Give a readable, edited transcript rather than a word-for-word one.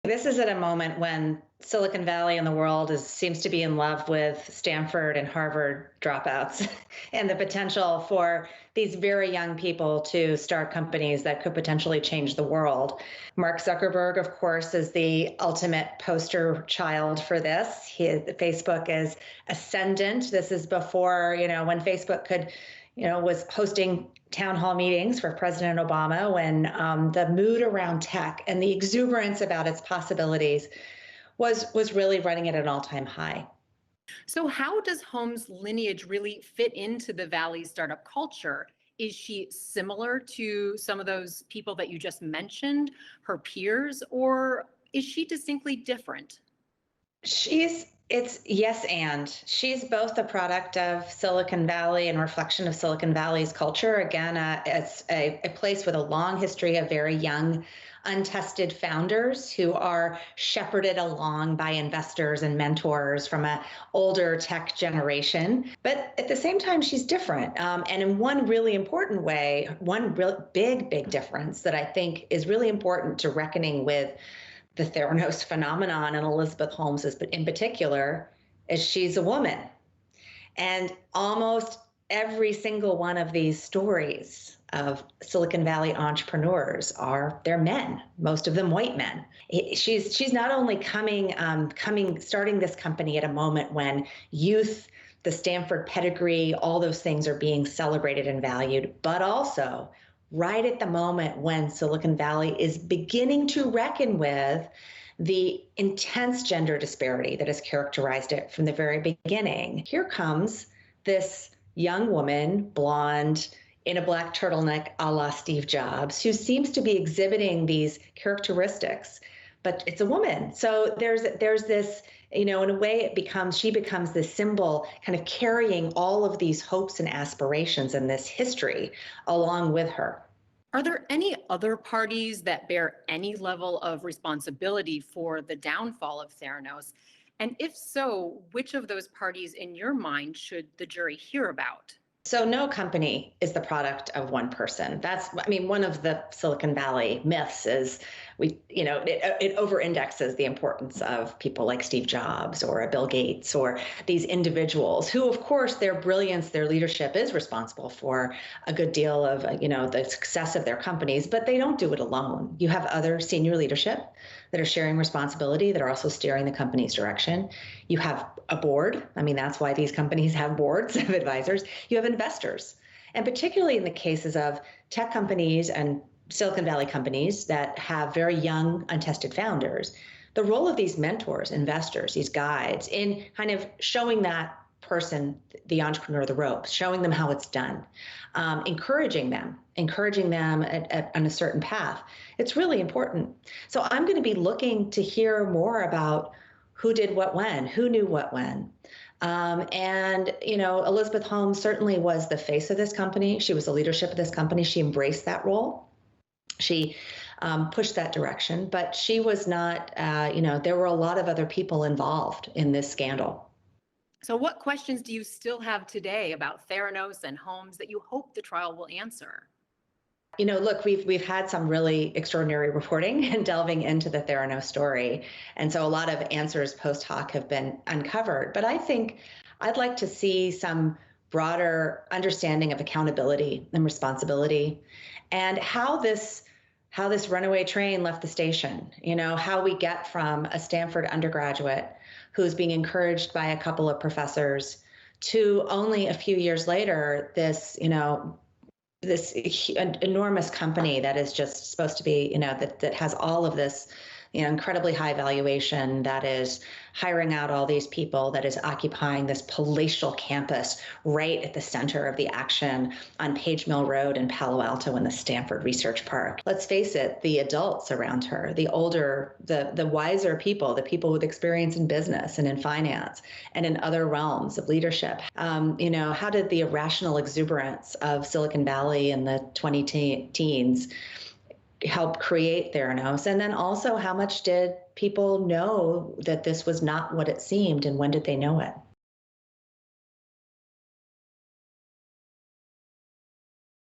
This is at a moment when Silicon Valley and the world seems to be in love with Stanford and Harvard dropouts and the potential for these very young people to start companies that could potentially change the world. Mark Zuckerberg, of course, is the ultimate poster child for this. Facebook is ascendant. This is before, when Facebook could was hosting town hall meetings for President Obama when the mood around tech and the exuberance about its possibilities was really running at an all-time high. So how does Holmes' lineage really fit into the Valley startup culture? Is she similar to some of those people that you just mentioned, her peers, or is she distinctly different? It's yes, and she's both a product of Silicon Valley and reflection of Silicon Valley's culture. Again, it's a place with a long history of very young, untested founders who are shepherded along by investors and mentors from an older tech generation. But at the same time, she's different. And in one really important way, one real big difference that I think is really important to reckoning with the Theranos phenomenon and Elizabeth Holmes in particular is she's a woman. And almost every single one of these stories of Silicon Valley entrepreneurs they're men, most of them white men. She's not only starting this company at a moment when youth, the Stanford pedigree, all those things are being celebrated and valued, but also right at the moment when Silicon Valley is beginning to reckon with the intense gender disparity that has characterized it from the very beginning. Here comes this young woman, blonde, in a black turtleneck a la Steve Jobs, who seems to be exhibiting these characteristics, but it's a woman. So there's this, in a way she becomes this symbol kind of carrying all of these hopes and aspirations and this history along with her. Are there any other parties that bear any level of responsibility for the downfall of Theranos? And if so, which of those parties in your mind should the jury hear about? So no company is the product of one person. One of the Silicon Valley myths is it over-indexes the importance of people like Steve Jobs or a Bill Gates or these individuals who, of course, their brilliance, their leadership is responsible for a good deal of, the success of their companies, but they don't do it alone. You have other senior leadership that are sharing responsibility, that are also steering the company's direction. You have a board. That's why these companies have boards of advisors. You have investors. And particularly in the cases of tech companies and Silicon Valley companies that have very young, untested founders, the role of these mentors, investors, these guides in kind of showing that person, the entrepreneur, the ropes, showing them how it's done, encouraging them on a certain path. It's really important. So I'm going to be looking to hear more about who did what when, who knew what when. Elizabeth Holmes certainly was the face of this company. She was the leadership of this company. She embraced that role. She pushed that direction, but she was not, there were a lot of other people involved in this scandal. So what questions do you still have today about Theranos and Holmes that you hope the trial will answer? Look, we've had some really extraordinary reporting and delving into the Theranos story. And so a lot of answers post hoc have been uncovered. But I think I'd like to see some broader understanding of accountability and responsibility and how this runaway train left the station, how we get from a Stanford undergraduate who's being encouraged by a couple of professors to only a few years later, this enormous company that is just supposed to be, that has all of this, incredibly high valuation, that is hiring out all these people, that is occupying this palatial campus right at the center of the action on Page Mill Road in Palo Alto in the Stanford Research Park. Let's face it, the adults around her, the older, the wiser people, the people with experience in business and in finance and in other realms of leadership. How did the irrational exuberance of Silicon Valley in the 2010s help create Theranos? And then also, how much did people know that this was not what it seemed, and when did they know it?